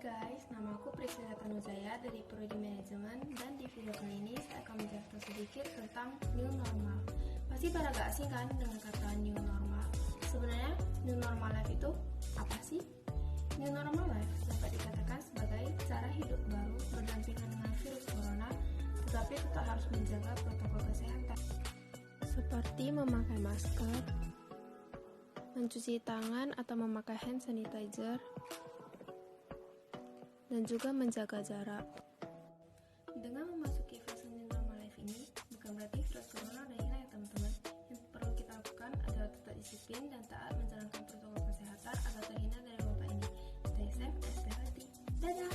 guys, nama aku Priscilla Tanujaya dari Prodi Manajemen, dan di video kali ini saya akan menjelaskan sedikit tentang new normal. Pasti pada gak asing kan dengan kata new normal. Sebenarnya new normal life itu apa sih? New normal life dapat dikatakan sebagai cara hidup baru berdampingan dengan virus corona, tetapi tetap harus menjaga protokol kesehatan seperti memakai masker, mencuci tangan atau memakai hand sanitizer, dan juga menjaga jarak. Dengan memasuki fase new normal life ini, bukan berarti virus corona udah hilang ya teman-teman. Yang perlu kita lakukan adalah tetap disiplin dan taat menjalankan protokol kesehatan agar terhindar dari wabah ini. Stay safe and stay healthy. Dadah!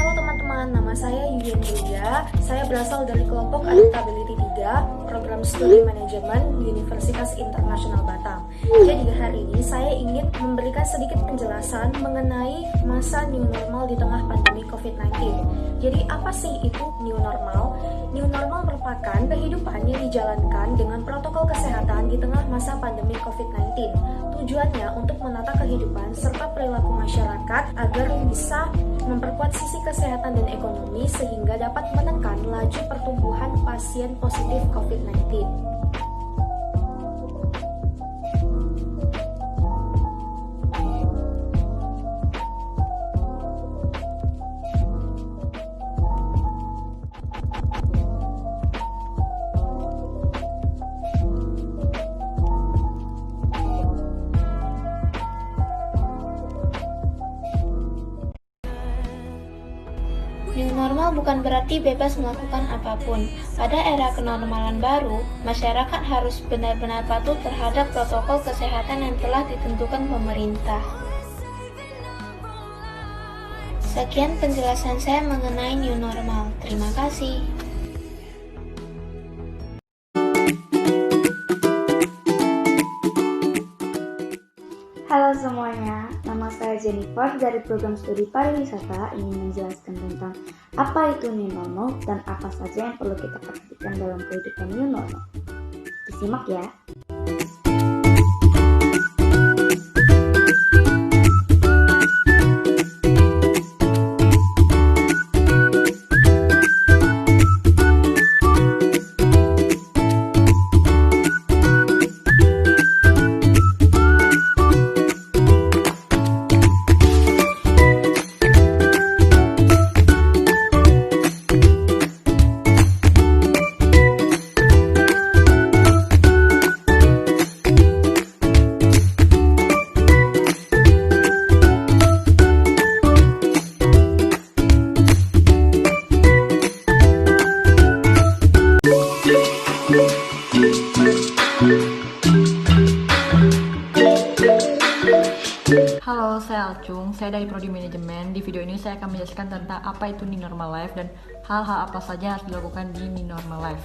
Halo teman-teman, nama saya Yuyen Yulia. Saya berasal dari kelompok Adaptability 3, program studi manajemen Universitas Internasional Batam. Jadi hari ini saya ingin memberikan sedikit penjelasan mengenai masa new normal di tengah pandemi COVID-19. Jadi apa sih itu new normal? New normal merupakan kehidupan yang dijalankan dengan protokol kesehatan di tengah masa pandemi COVID-19. Tujuannya untuk menata kehidupan serta perilaku masyarakat agar bisa memperkuat sisi kesehatan dan ekonomi sehingga dapat menekan laju pertumbuhan pasien positif COVID-19. New normal bukan berarti bebas melakukan apapun. Pada era kenormalan baru, masyarakat harus benar-benar patuh terhadap protokol kesehatan yang telah ditentukan pemerintah. Sekian penjelasan saya mengenai new normal. Terima kasih. Halo semuanya, nama saya Jennifer dari program studi pariwisata ingin menjelaskan tentang apa itu new normal dan apa saja yang perlu kita perhatikan dalam kehidupan new normal. Disimak ya. Halo, saya Alcung, saya dari Prodi Manajemen. Di video ini saya akan menjelaskan tentang apa itu new normal life dan hal-hal apa saja yang harus dilakukan di new normal life.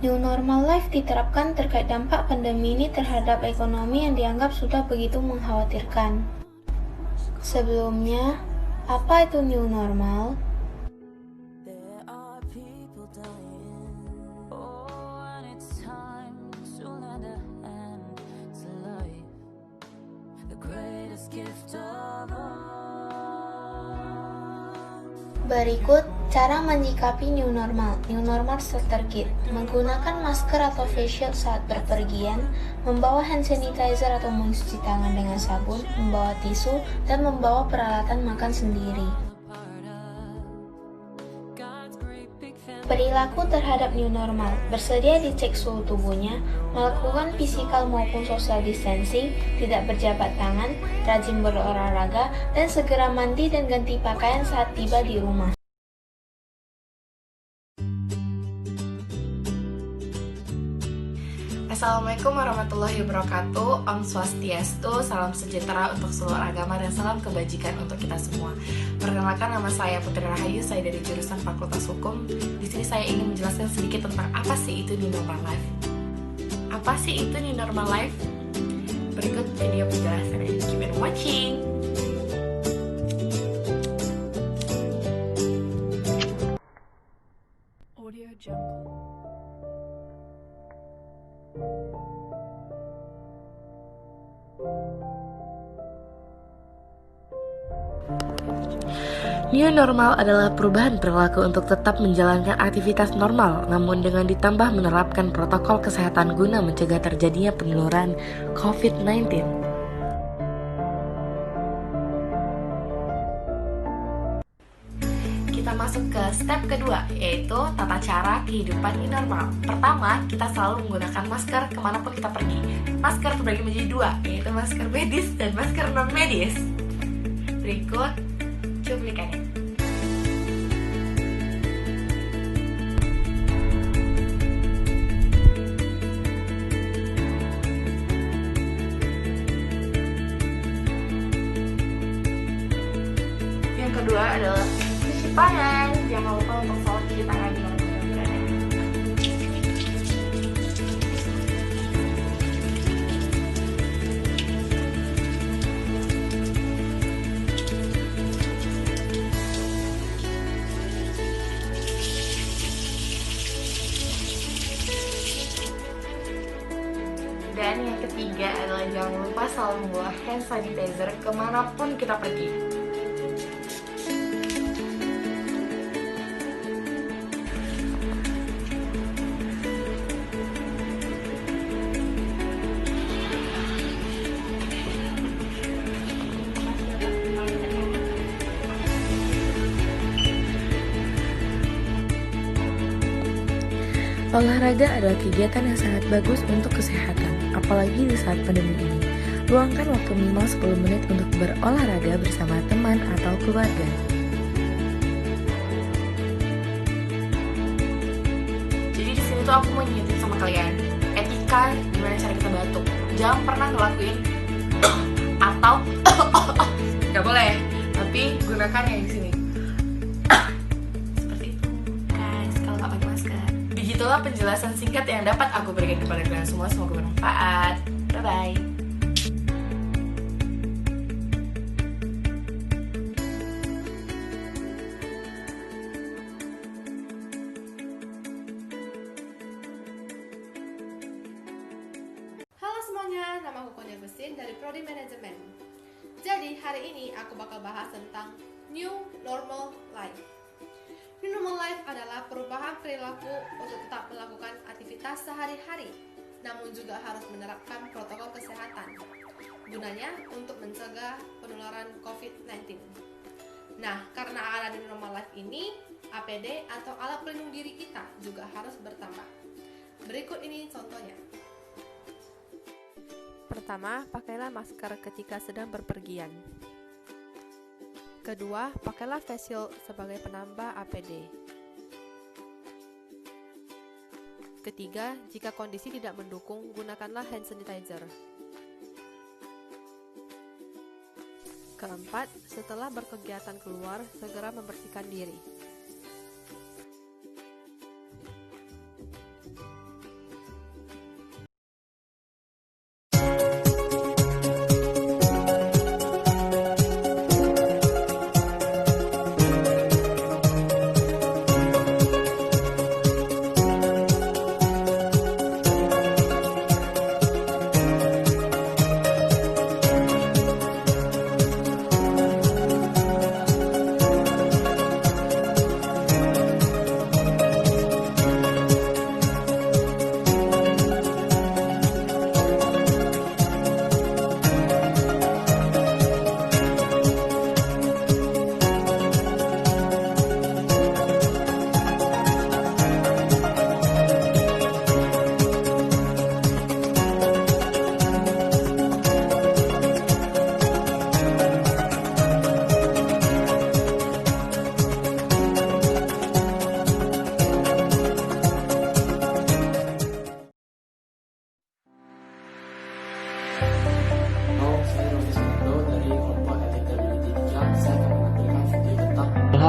New normal life diterapkan terkait dampak pandemi ini terhadap ekonomi yang dianggap sudah begitu mengkhawatirkan. Sebelumnya, apa itu new normal? Berikut cara menyikapi new normal. New normal starter kit: menggunakan masker atau face shield saat berpergian, membawa hand sanitizer atau mencuci tangan dengan sabun, membawa tisu, dan membawa peralatan makan sendiri. Perilaku terhadap new normal, bersedia dicek suhu tubuhnya, melakukan fisikal maupun social distancing, tidak berjabat tangan, rajin berolahraga, dan segera mandi dan ganti pakaian saat tiba di rumah. Assalamualaikum warahmatullahi wabarakatuh. Om Swastiastu, salam sejahtera untuk seluruh agama dan salam kebajikan untuk kita semua. Perkenalkan, nama saya Putri Rahayu, saya dari jurusan Fakultas Hukum. Di sini saya ingin menjelaskan sedikit tentang apa sih itu new normal life. Apa sih itu new normal life? Berikut video penjelasannya. Keep on watching. Audio Jungle. New normal adalah perubahan perilaku untuk tetap menjalankan aktivitas normal, namun dengan ditambah menerapkan protokol kesehatan guna mencegah terjadinya penularan COVID-19. Kita masuk ke step kedua, yaitu tata cara kehidupan new normal. Pertama, kita selalu menggunakan masker kemanapun kita pergi. Masker terbagi menjadi dua, yaitu masker medis dan masker non-medis. Berikut cuplikannya. Yang kedua adalah cuci tangan. Jangan lupa untuk selalu cuci tangan dengan benar-benar. Dan yang ketiga adalah jangan lupa selalu membawa hand sanitizer kemanapun kita pergi. Olahraga adalah kegiatan yang sangat bagus untuk kesehatan, apalagi di saat pandemi ini. Luangkan waktu minimal 10 menit untuk berolahraga bersama teman atau keluarga. Jadi di sini tuh aku mau ngingetin sama kalian, etika gimana cara kita batuk. Jangan pernah ngelakuin atau nggak boleh, tapi gunakan yang di sini. Seperti itu, guys, kalau nggak pakai masker. Begitulah penjelasan singkat yang dapat aku berikan kepada kalian semua. Semoga bermanfaat. Bye-bye. Halo semuanya, nama aku Konya Agustin dari Prodi Manajemen. Jadi hari ini aku bakal bahas tentang New Normal Life. New Normal Life adalah perubahan perilaku untuk tetap melakukan aktivitas sehari-hari, namun juga harus menerapkan protokol kesehatan. Gunanya untuk mencegah penularan COVID-19. Nah, karena ada New Normal Life ini, APD atau alat pelindung diri kita juga harus bertambah. Berikut ini contohnya. Pertama, pakailah masker ketika sedang berpergian. Kedua, pakailah face shield sebagai penambah APD. Ketiga, jika kondisi tidak mendukung, gunakanlah hand sanitizer. Keempat, setelah berkegiatan keluar, segera membersihkan diri.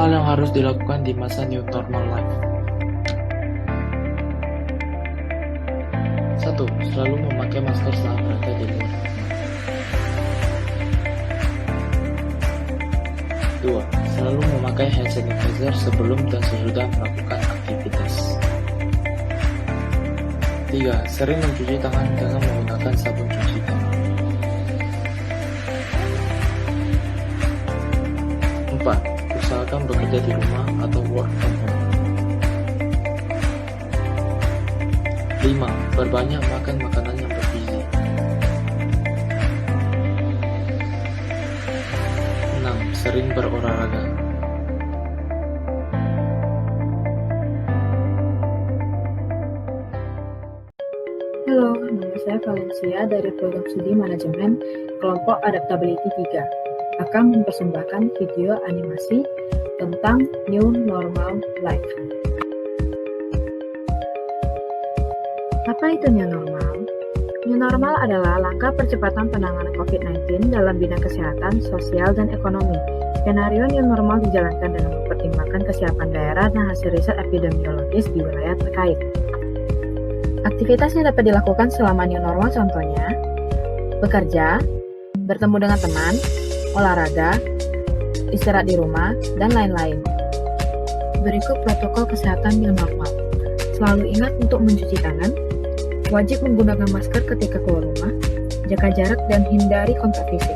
hal yang harus dilakukan di masa new normal life. 1. Selalu memakai masker saat berada di luar. 2. Selalu memakai hand sanitizer sebelum dan sesudah melakukan aktivitas. 3. Sering mencuci tangan dengan menggunakan sabun cuci tangan. 4. Usahakan bekerja di rumah atau work from home. 5. Berbanyak makan makanan yang bergizi. 6. Sering berolahraga. Halo, nama saya Valencia dari program studi manajemen kelompok Adaptability 3 akan mempersembahkan video animasi tentang New Normal Life. Apa itu New Normal? New Normal adalah langkah percepatan penanganan COVID-19 dalam bidang kesehatan, sosial, dan ekonomi. Skenario New Normal dijalankan dengan mempertimbangkan kesiapan daerah dan hasil riset epidemiologis di wilayah terkait. Aktivitas yang dapat dilakukan selama New Normal contohnya, bekerja, bertemu dengan teman, olahraga, istirahat di rumah, dan lain-lain. Berikut protokol kesehatan New Normal. Selalu ingat untuk mencuci tangan, wajib menggunakan masker ketika keluar rumah, jaga jarak dan hindari kontak fisik,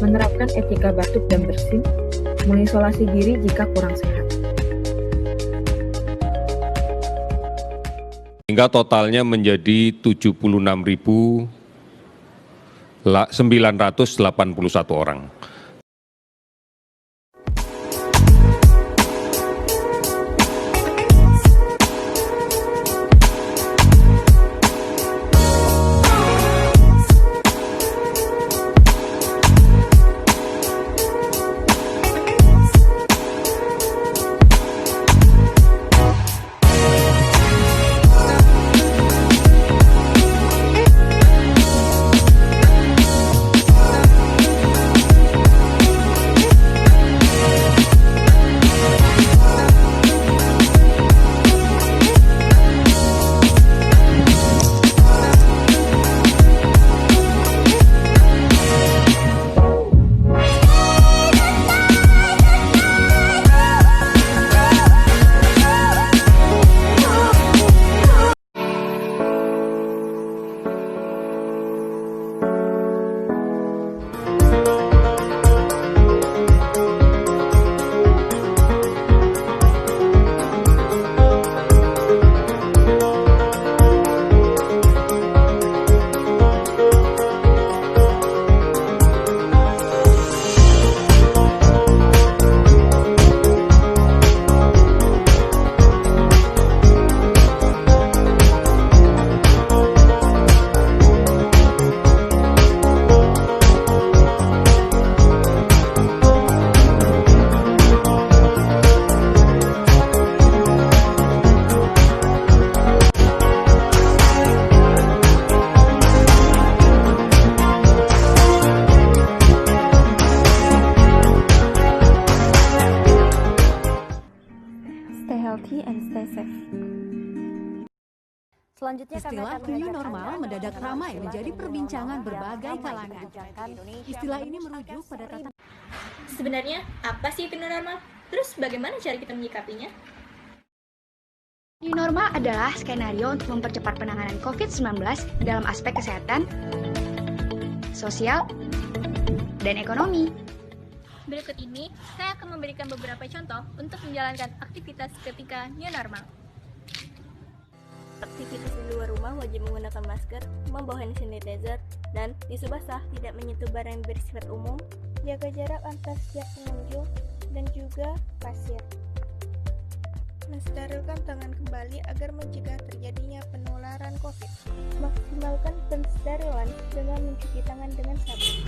menerapkan etika batuk dan bersin, mengisolasi diri jika kurang sehat. Hingga totalnya menjadi 76.981 orang. Selanjutnya istilah new normal mendadak ramai menjadi perbincangan berbagai kalangan. Istilah ini merujuk pada tata. Sebenarnya apa sih itu new normal? Terus bagaimana cara kita menyikapinya? New normal adalah skenario untuk mempercepat penanganan COVID-19 dalam aspek kesehatan, sosial, dan ekonomi. Berikut ini, saya akan memberikan beberapa contoh untuk menjalankan aktivitas ketika new normal. Aktivitas di luar rumah wajib menggunakan masker, membawa hand sanitizer, dan tisu basah, tidak menyentuh barang yang bersifat umum, jaga jarak antar setiap pengunjung, dan juga pasien. Mensterilkan tangan kembali agar mencegah terjadinya penularan COVID. Maksimalkan pensterilan dengan mencuci tangan dengan sabun.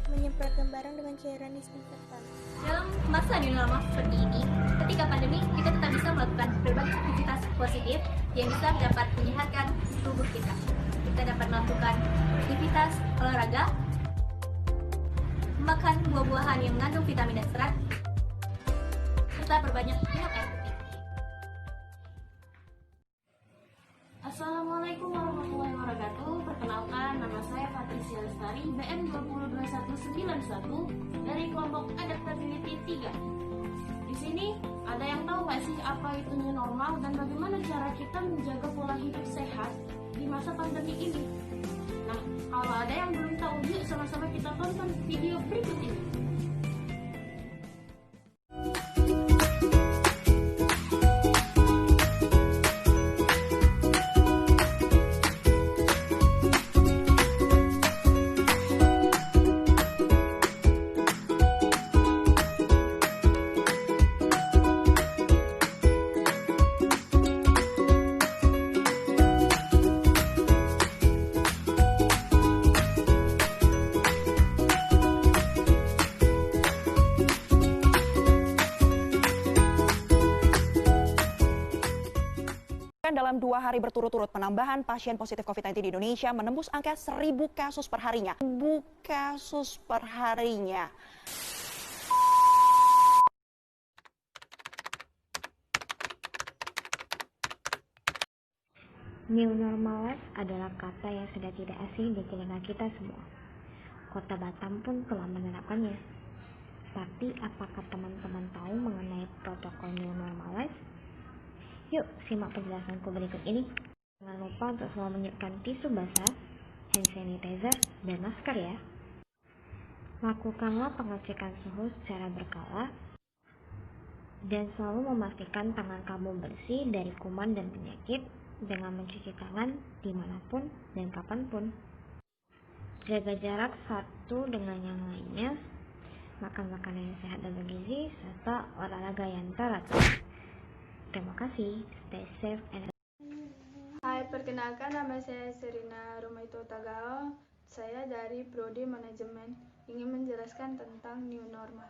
Menyemprotkan barang dengan cairan disinfektan. Dalam masa new normal seperti ini, ketika pandemi, kita tetap bisa melakukan berbagai aktivitas positif yang bisa dapat menyehatkan tubuh kita. Kita dapat melakukan aktivitas olahraga, makan buah-buahan yang mengandung vitamin dan serat, serta perbanyak minum air putih. Assalamualaikum warahmatullahi wabarakatuh. Perkenalkan, nama saya Patricia Lestari, BM 202191 dari kelompok Adaptability 3. Di sini ada yang tahu nggak sih apa itu new normal dan bagaimana cara kita menjaga pola hidup sehat di masa pandemi ini? Nah, kalau ada yang belum tahu, yuk sama-sama kita tonton video berikut ini. Dalam 2 hari berturut-turut penambahan pasien positif COVID-19 di Indonesia menembus angka 1.000 kasus per harinya. 1.000 kasus per harinya. New normal adalah kata yang sudah tidak asing di telinga kita semua. Kota Batam pun telah menerapkannya. Tapi apakah teman-teman tahu mengenai protokol new normal life? Yuk, simak penjelasanku berikut ini. Jangan lupa untuk selalu menyiapkan tisu basah, hand sanitizer, dan masker ya. Lakukanlah pengecekan suhu secara berkala, dan selalu memastikan tangan kamu bersih dari kuman dan penyakit dengan mencuci tangan dimanapun dan kapanpun. Jaga jarak satu dengan yang lainnya, makan makanan yang sehat dan bergizi, serta olahraga yang teratur. Terima kasih, stay safe and Hai, perkenalkan nama saya Serina Romaito Tagao. Saya dari Prodi Manajemen, ingin menjelaskan tentang new normal.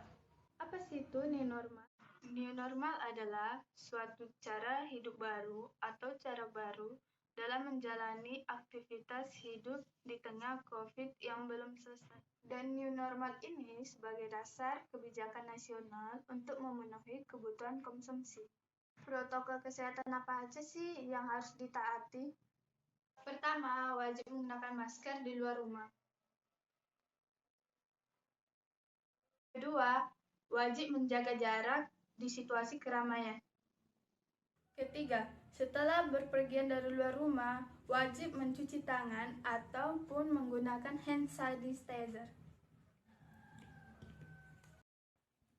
Apa sih itu new normal? New normal adalah suatu cara hidup baru atau cara baru dalam menjalani aktivitas hidup di tengah COVID yang belum selesai. Dan new normal ini sebagai dasar kebijakan nasional untuk memenuhi kebutuhan konsumsi. Protokol kesehatan apa aja sih yang harus ditaati? Pertama, wajib menggunakan masker di luar rumah. Kedua, wajib menjaga jarak di situasi keramaian. Ketiga, setelah berpergian dari luar rumah, wajib mencuci tangan ataupun menggunakan hand sanitizer.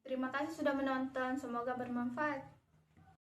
Terima kasih sudah menonton, semoga bermanfaat.